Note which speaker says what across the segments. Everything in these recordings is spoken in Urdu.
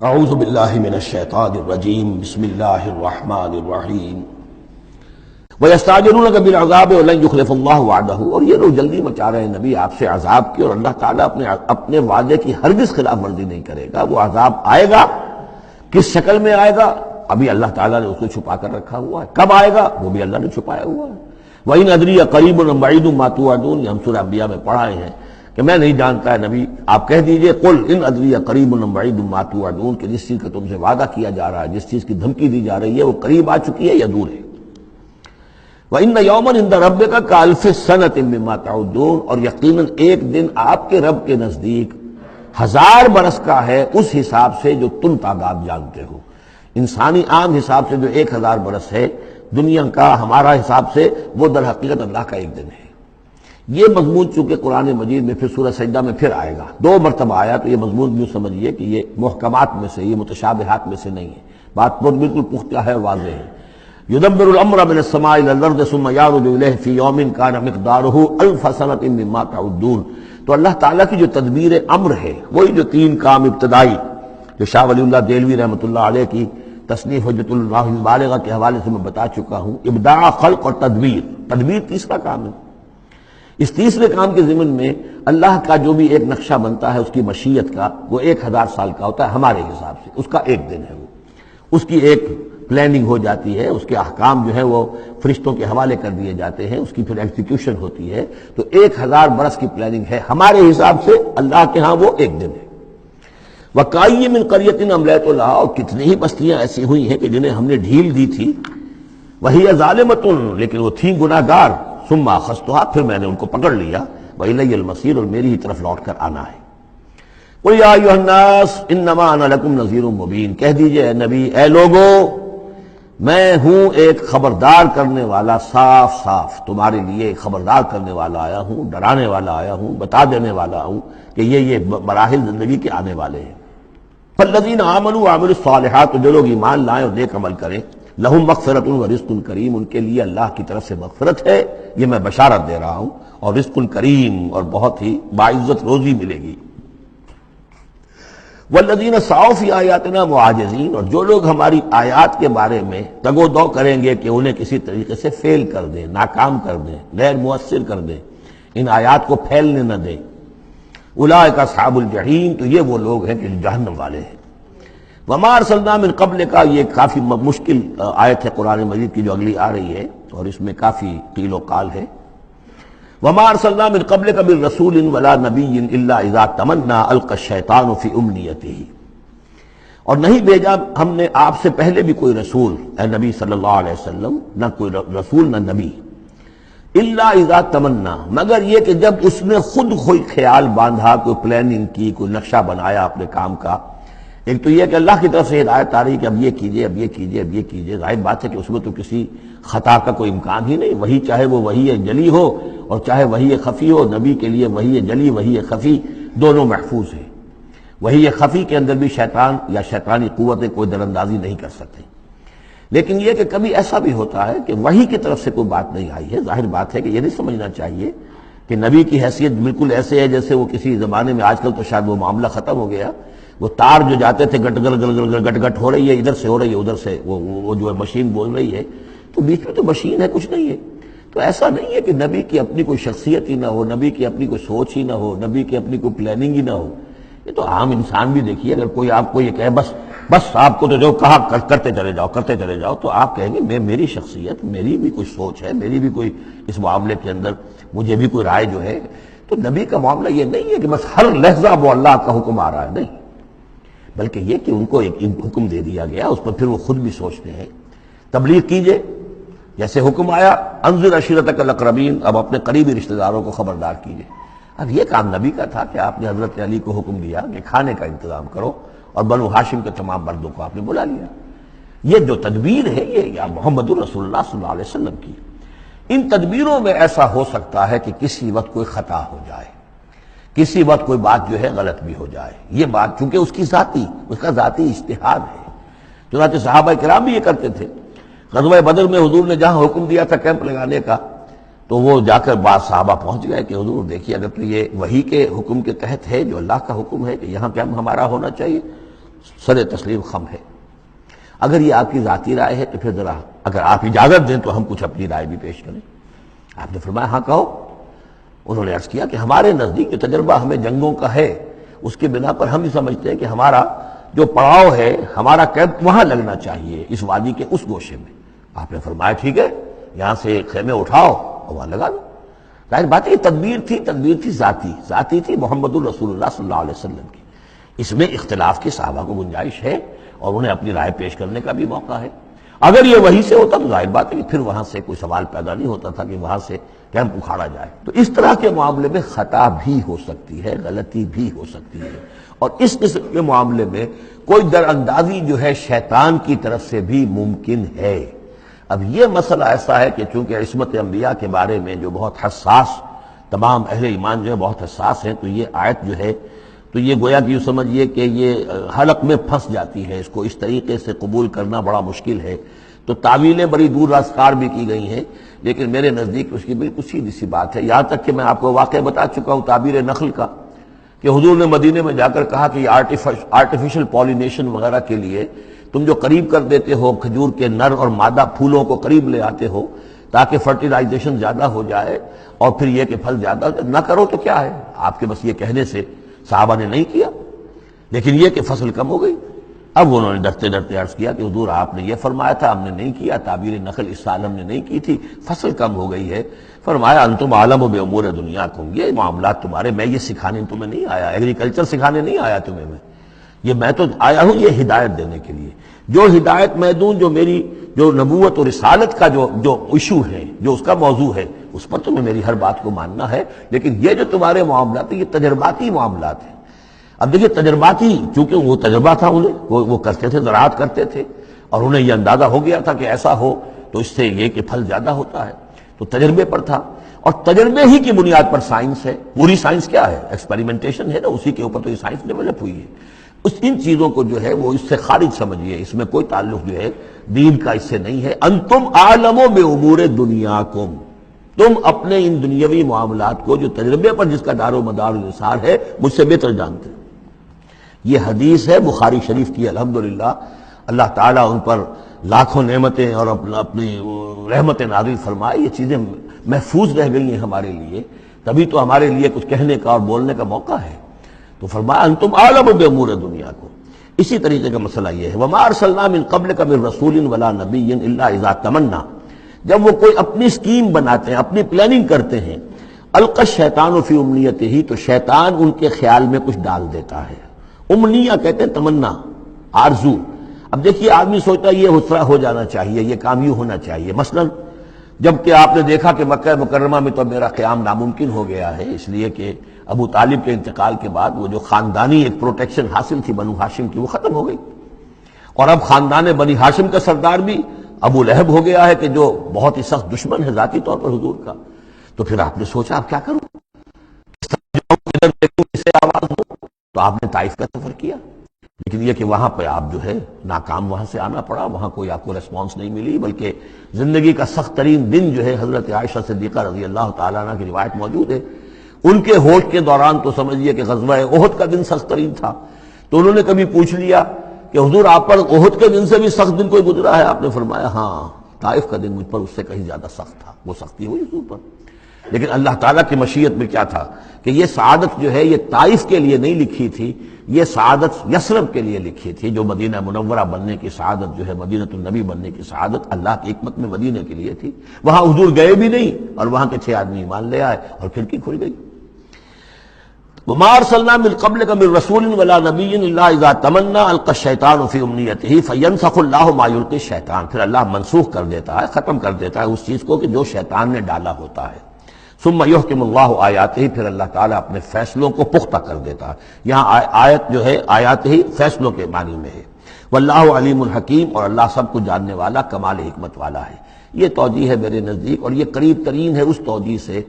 Speaker 1: اعوذ باللہ من الشیطان الرجیم بسم اللہ الرحمن الرحیم وَيَسْتَعْجِلُونَكَ بِالْعَذَابِ وَلَنْ يُخْلِفَ اللَّهُ وَعْدَهُ، اور یہ لوگ جلدی مچا رہے ہیں نبی آپ سے عذاب کی، اور اللہ تعالیٰ اپنے وعدے کی ہرگز خلاف ورزی نہیں کرے گا۔ وہ عذاب آئے گا، کس شکل میں آئے گا ابھی اللہ تعالیٰ نے اس کو چھپا کر رکھا ہوا ہے، کب آئے گا وہ بھی اللہ نے چھپایا ہوا ہے۔ وَإِنْ أَدْرِيَ قَرِيبٌ أَمْ بَعِيدٌ مَا تُوعَدُونَ، یہ ہم سورہ انبیاء میں پڑھائے ہیں کہ میں نہیں جانتا ہے نبی، آپ کہہ دیجئے قُلْ إِنْ أَدْرِيَ قَرِيبٌ أَمْ بَعِيدٌ مَا تُوعَدُونَ، کہ جس چیز کا تم سے وعدہ کیا جا رہا ہے، جس چیز کی دھمکی دی جا رہی ہے، وہ قریب آ چکی ہے یا دور ہے۔ وَإِنَّ يَوْمًا عِندَ رَبِّكَ كَأَلْفِ سَنَةٍ مِّمَّا تَعُدُّونَ، اور یقیناً ایک دن آپ کے رب کے نزدیک 1000 برس کا ہے اس حساب سے جو تم تعداد جانتے ہو۔ انسانی عام حساب سے جو 1000 برس ہے، دنیا کا ہمارا حساب سے وہ در حقیقت اللہ کا ایک دن ہے۔ یہ مضمون چونکہ قرآن مجید میں پھر سورہ سجدہ میں پھر آئے گا، 2 مرتبہ آیا، تو یہ مضمون یوں سمجھیے کہ یہ محکمات میں سے، یہ متشابہات میں سے نہیں ہے، بات بہت بالکل پختہ ہے، واضح ہے۔ يُدَبِّرُ الْأَمْرَ مِنَ السَّمَاءِ إِلَى الْأَرْضِ ثُمَّ يَعْرُجُ إِلَيْهِ فِي يَوْمٍ كَانَ مِقْدَارُهُ أَلْفَ سَنَةٍ مِّمَّا تَعُدُّونَ، تو اللہ تعالیٰ کی جو تدبیر امر ہے، وہی جو 3 کام ابتدائی جو شاہ ولی اللہ دہلوی رحمۃ اللہ علیہ کی تصنیف حجت اللہ البالغہ کے حوالے سے میں بتا چکا ہوں، ابداع، خلق اور تدبیر۔ تدبیر تیسرا کام ہے۔ اس تیسرے کام کے ضمن میں اللہ کا جو بھی ایک نقشہ بنتا ہے اس کی مشیت کا، وہ 1000 سال کا ہوتا ہے ہمارے حساب سے، اس کا ایک دن ہے، وہ اس کی ایک پلاننگ ہو جاتی ہے، اس کے احکام جو ہے وہ فرشتوں کے حوالے کر دیے جاتے ہیں، اس کی پھر ایگزیکیوشن ہوتی ہے، تو 1000 برس کی پلاننگ ہے ہمارے حساب سے، اللہ کے ہاں وہ ایک دن ہے۔ وَكَأَيٍّ مِّن قَرْيَةٍ أَمْلَيْتُ لَهَا، اور کتنی ہی بستیاں ایسی ہوئی ہیں کہ جنہیں ہم نے ڈھیل دی تھی، وَهِيَ ظَالِمَةٌ، لیکن وہ تھیں گناہ گار، ثُمَّ أَخَذْتُهَا، پھر میں نے ان کو پکڑ لیا، وَإِلَيَّ الْمَصِيرُ، اور میری ہی طرف لوٹ کر آنا ہے۔ قُلْ يَا أَيُّهَا النَّاسُ إِنَّمَا أَنَا لَكُمْ نَذِيرٌ مُّبِينٌ، کہہ دیجئے اے نبی، اے لوگو، میں ہوں ایک خبردار کرنے والا، صاف صاف تمہارے لیے خبردار کرنے والا آیا ہوں، ڈرانے والا آیا ہوں، بتا دینے والا ہوں کہ یہ مراحل زندگی کے آنے والے ہیں۔ فالذین آمنوا وعملوا الصالحات، جو لوگ ایمان لائیں اور نیک عمل کریں، لہم مغفرۃ ورزق کریم، ان کے لیے اللہ کی طرف سے مغفرت ہے، یہ میں بشارت دے رہا ہوں، اور رزق کریم، اور بہت ہی باعزت روزی ملے گی۔ والذین سعوا فی آیاتنا معاجزین، اور جو لوگ ہماری آیات کے بارے میں تگ و دو کریں گے کہ انہیں کسی طریقے سے فیل کر دیں، ناکام کر دیں، غیر مؤثر کر دیں، ان آیات کو پھیلنے نہ دیں، اولئک اصحاب الجحیم، تو یہ وہ لوگ ہیں کہ جہنم والے ہیں۔ وما ارسلنا من قبلک، یہ کافی مشکل آیت ہے قرآن مجید کی جو اگلی آ رہی ہے، اور اس میں کافی قیل و قال ہے۔ وما ارسلنا من قبلک من رسول ولا نبی الا اذا تمنى القى الشیطان فی امنیتہ، اور نہیں بھیجا ہم نے آپ سے پہلے بھی کوئی رسول، اے نبی صلی اللہ علیہ وسلم، نہ کوئی رسول نہ نبی، الا اذا تمنا، مگر یہ کہ جب اس نے خود کوئی خیال باندھا، کوئی پلاننگ کی، کوئی نقشہ بنایا اپنے کام کا۔ ایک تو یہ کہ اللہ کی طرف سے ہدایت آ رہی کہ اب یہ کیجئے، اب یہ کیجئے، اب یہ کیجئے، ظاہر بات ہے کہ اس میں تو کسی خطا کا کوئی امکان ہی نہیں، وہی چاہے وہ وحی جلی ہو اور چاہے وحی خفی ہو، نبی کے لیے وحی جلی، وحی خفی دونوں محفوظ ہیں۔ وحی خفی کے اندر بھی شیطان یا شیطانی قوتیں کوئی دراندازی نہیں کر سکتے، لیکن یہ کہ کبھی ایسا بھی ہوتا ہے کہ وحی کی طرف سے کوئی بات نہیں آئی ہے۔ ظاہر بات ہے کہ یہ نہیں سمجھنا چاہیے کہ نبی کی حیثیت بالکل ایسے ہے جیسے وہ کسی زمانے میں، آج کل تو شاید وہ معاملہ ختم ہو گیا، وہ تار جو جاتے تھے گٹ گٹ گٹ گٹ ہو رہی ہے، ادھر سے ہو رہی ہے، ادھر سے وہ جو ہے مشین بول رہی ہے، تو بیچ میں تو مشین ہے، کچھ نہیں ہے۔ تو ایسا نہیں ہے کہ نبی کی اپنی کوئی شخصیت ہی نہ ہو، نبی کی اپنی کوئی سوچ ہی نہ ہو، نبی کی اپنی کوئی پلاننگ ہی نہ ہو۔ یہ تو عام انسان بھی دیکھیے، اگر کوئی آپ کو یہ کہے بس آپ کو تو جو کہا کرتے چلے جاؤ، تو آپ کہیں گے میری شخصیت، میری بھی کوئی سوچ ہے، میری بھی کوئی اس معاملے کے اندر مجھے بھی کوئی رائے جو ہے۔ تو نبی کا معاملہ یہ نہیں ہے کہ بس ہر لحظہ وہ اللہ کا حکم آ رہا ہے، نہیں، بلکہ یہ کہ ان کو ایک حکم دے دیا گیا، اس پر پھر وہ خود بھی سوچتے ہیں۔ تبلیغ کیجئے، جیسے حکم آیا انذر عشیرتک الاقربین، اب اپنے قریبی رشتہ داروں کو خبردار کیجئے۔ اب یہ کام نبی کا تھا کہ آپ نے حضرت علی کو حکم دیا کہ کھانے کا انتظام کرو، اور بنو ہاشم کے تمام مردوں کو آپ نے بلا لیا۔ یہ جو تدبیر ہے یہ یا محمد رسول اللہ صلی اللہ علیہ وسلم کی، ان تدبیروں میں ایسا ہو سکتا ہے کہ کسی وقت کوئی خطا ہو جائے، کسی وقت کوئی بات جو ہے غلط بھی ہو جائے۔ یہ بات چونکہ اس کا ذاتی اجتہاد ہے، چنانچہ صحابہ کرام بھی یہ کرتے تھے۔ غزوہ بدر میں حضور نے جہاں حکم دیا تھا کیمپ لگانے کا، تو وہ جا کر بعض صحابہ پہنچ گئے کہ حضور دیکھیے اگر تو یہ وحی کے حکم کے تحت ہے، جو اللہ کا حکم ہے کہ یہاں کیمپ ہمارا ہونا چاہیے، سر تسلیم خم ہے۔ اگر یہ آپ کی ذاتی رائے ہے تو پھر ذرا اگر آپ اجازت دیں تو ہم کچھ اپنی رائے بھی پیش کریں۔ آپ نے فرمایا ہاں کہو۔ انہوں نے عرض کیا کہ ہمارے نزدیک جو تجربہ ہمیں جنگوں کا ہے اس کے بنا پر ہم یہ سمجھتے ہیں کہ ہمارا جو پڑاؤ ہے، ہمارا کیمپ وہاں لگنا چاہیے، اس وادی کے اس گوشے میں۔ آپ نے فرمایا ٹھیک ہے، یہاں سے خیمے اٹھاؤ اور وہاں لگا دو۔ ظاہر بات ہے یہ تدبیر تھی ذاتی تھی محمد الرسول اللہ صلی اللہ علیہ وسلم کی۔ اس میں اختلاف کی صحابہ کو گنجائش ہے اور انہیں اپنی رائے پیش کرنے کا بھی موقع ہے۔ اگر یہ وہی سے ہوتا تو ظاہر بات ہے کہ پھر وہاں سے کوئی سوال پیدا نہیں ہوتا تھا کہ وہاں سے کیمپ اکھاڑا جائے۔ تو اس طرح کے معاملے میں خطا بھی ہو سکتی ہے، غلطی بھی ہو سکتی ہے، اور اس قسم کے معاملے میں کوئی در اندازی جو ہے شیطان کی طرف سے بھی ممکن ہے۔ اب یہ مسئلہ ایسا ہے کہ چونکہ عصمت انبیاء کے بارے میں جو بہت حساس، تمام اہل ایمان جو ہے بہت حساس ہیں، تو یہ آیت جو ہے تو یہ گویا کہ یوں سمجھیے کہ یہ حلق میں پھنس جاتی ہے، اس کو اس طریقے سے قبول کرنا بڑا مشکل ہے۔ تو تعویلیں بڑی دور راسکار بھی کی گئی ہیں، لیکن میرے نزدیک اس کی بالکل سیدھی سی بات ہے۔ یہاں تک کہ میں آپ کو واقعہ بتا چکا ہوں تعبیر نخل کا، کہ حضور نے مدینے میں جا کر کہا کہ یہ آرٹیفیشل پولینیشن وغیرہ کے لیے تم جو قریب کر دیتے ہو کھجور کے نر اور مادہ پھولوں کو قریب لے آتے ہو تاکہ فرٹیلائزیشن زیادہ ہو جائے اور پھر یہ کہ پھل زیادہ نہ کرو تو کیا ہے، آپ کے بس یہ کہنے سے صحابہ نے نہیں کیا، لیکن یہ کہ فصل کم ہو گئی۔ اب انہوں نے ڈرتے ڈرتے عرض کیا کہ حضور آپ نے یہ فرمایا تھا، ہم نے نہیں کیا، تعبیر نخل اس سال ہم نے نہیں کی تھی، فصل کم ہو گئی ہے۔ فرمایا انتم عالم بامور دنیاکم، یہ معاملات تمہارے، میں یہ سکھانے تمہیں نہیں آیا، ایگریکلچر سکھانے نہیں آیا تمہیں میں تو آیا ہوں یہ ہدایت دینے کے لیے۔ جو ہدایت میں دوں، جو میری جو نبوت اور رسالت کا جو ایشو ہے، جو اس کا موضوع ہے، اس پر تمہیں میری ہر بات کو ماننا ہے، لیکن یہ جو تمہارے معاملات ہیں یہ تجرباتی معاملات ہیں۔ اب دیکھیے تجرباتی، چونکہ وہ تجربہ تھا انہیں، وہ کرتے تھے، زراعت کرتے تھے، اور انہیں یہ اندازہ ہو گیا تھا کہ ایسا ہو تو اس سے یہ کہ پھل زیادہ ہوتا ہے، تو تجربے پر تھا، اور تجربے ہی کی بنیاد پر سائنس ہے۔ پوری سائنس کیا ہے؟ ایکسپیریمنٹیشن ہے نا، اسی کے اوپر تو یہ سائنس ڈیولپ ہوئی ہے۔ ان چیزوں کو جو ہے وہ اس سے خارج سمجھیے، اس میں کوئی تعلق جو ہے دین کا اس سے نہیں ہے۔ انتم عالم بامور دنیاکم، تم اپنے ان دنیاوی معاملات کو جو تجربے پر جس کا دار و مدار انحصار ہے مجھ سے بہتر جانتے ہیں۔ یہ حدیث ہے بخاری شریف کی، الحمدللہ اللہ تعالیٰ ان پر لاکھوں نعمتیں اور اپنی رحمتیں نازل فرمائے، یہ چیزیں محفوظ رہ گئی ہیں ہمارے لیے، تبھی تو ہمارے لیے کچھ کہنے کا اور بولنے کا موقع ہے۔ تو فرمایا انتم عالم بامور دنیاکم۔ اسی طریقے کا مسئلہ یہ ہے وما ارسلنا من قبلک من رسول ولا نبی الا اذا تمنا، جب وہ کوئی اپنی سکیم بناتے ہیں، اپنی پلاننگ کرتے ہیں، القى الشیطان فی امنیتہ، تو شیطان ان کے خیال میں کچھ ڈال دیتا ہے۔ امنیہ کہتے ہیں تمنا، آرزو۔ اب دیکھیے آدمی سوچتا ہے یہ حسرہ ہو جانا چاہیے، یہ کام یوں ہونا چاہیے، مثلا جب کہ آپ نے دیکھا کہ مکہ مکرمہ میں تو میرا قیام ناممکن ہو گیا ہے، اس لیے کہ ابو طالب کے انتقال کے بعد وہ جو خاندانی ایک پروٹیکشن حاصل تھی بنو ہاشم کی وہ ختم ہو گئی، اور اب خاندان بنی ہاشم کا سردار بھی ابو لہب ہو گیا ہے کہ جو بہت ہی سخت دشمن ہے ذاتی طور پر حضور کا۔ تو پھر آپ نے سوچا اب کیا کروں، ادھر دیکھوں کسے آواز دوں، تو آپ نے طائف کا سفر کیا، لیکن یہ کہ وہاں پہ آپ جو ہے ناکام وہاں سے آنا پڑا، وہاں کوئی آپ کو ریسپانس نہیں ملی، بلکہ زندگی کا سخت ترین دن جو ہے حضرت عائشہ صدیقہ رضی اللہ تعالیٰ عنہ کی روایت موجود ہے، ان کے ہوش کے دوران تو سمجھیے کہ غزوہ احد کا دن سخت ترین تھا، تو انہوں نے کبھی پوچھ لیا کہ حضور آپ پر احد کے دن سے بھی سخت دن کوئی گزرا ہے؟ آپ نے فرمایا ہاں، طائف کا دن مجھ پر اس سے کہیں زیادہ سخت تھا، وہ سختی ہوئی حضور پر۔ لیکن اللہ تعالیٰ کی مشیت میں کیا تھا کہ یہ سعادت جو ہے یہ طائف کے لیے نہیں لکھی تھی، یہ سعادت یثرب کے لیے لکھی تھی، جو مدینہ منورہ بننے کی سعادت جو ہے، مدینہ النبی بننے کی سعادت اللہ کی حکمت میں مدینہ کے لیے تھی۔ وہاں حضور گئے بھی نہیں اور وہاں کے 6 آدمی ایمان لے آئے اور کھڑکی کھل گئی۔ وما ارسلنا من قبلک من رسول ولا نبی الا اذا تمنا القى الشیطان فی امنیتہ فینسخ اللہ ما یلقی الشیطان، پھر اللہ منسوخ کر دیتا ہے، ختم کر دیتا ہے اس چیز کو کہ جو شیطان نے ڈالا ہوتا ہے۔ ثم یحکم اللہ آیاتہ، پھر اللہ تعالیٰ اپنے فیصلوں کو پختہ کر دیتا ہے۔ یہاں آیت جو ہے آیات ہی فیصلوں کے معنی میں ہے۔ واللہ علیم الحکیم، اور اللہ سب کو جاننے والا، کمال حکمت والا ہے۔ یہ توجیہ ہے میرے نزدیک، اور یہ قریب ترین ہے اس توجیہ سے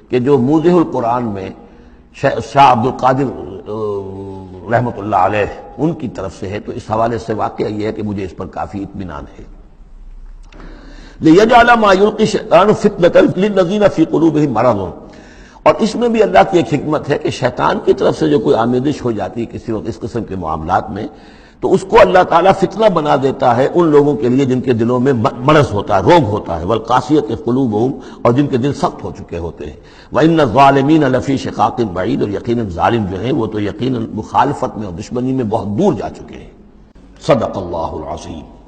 Speaker 1: کہ جو موضح القرآن میں شاہ عبد القادر رحمۃ اللہ علیہ ان کی طرف سے ہے، تو اس حوالے سے واقعہ یہ ہے کہ مجھے اس پر کافی اطمینان ہے۔ لِيَجْعَلَ مَا يُلْقِي الشَّيْطَانُ فِتْنَةً لِلَّذِينَ فِي قُلُوبِهِم مَرَضٌ، اور اس میں بھی اللہ کی ایک حکمت ہے کہ شیطان کی طرف سے جو کوئی آمیزش ہو جاتی ہے کسی وقت اس قسم کے معاملات میں، تو اس کو اللہ تعالیٰ فتنہ بنا دیتا ہے ان لوگوں کے لیے جن کے دلوں میں مرض ہوتا ہے، روگ ہوتا ہے، والقاسیۃ قلوبہم، اور جن کے دل سخت ہو چکے ہوتے ہیں۔ وَإِنَّ الظَّالِمِينَ لَفِي شِقَاقٍ بَعِيدٍ، اور یقیناً ظالم جو ہیں وہ تو یقیناً مخالفت میں اور دشمنی میں بہت دور جا چکے ہیں۔ صدق اللہ العظیم۔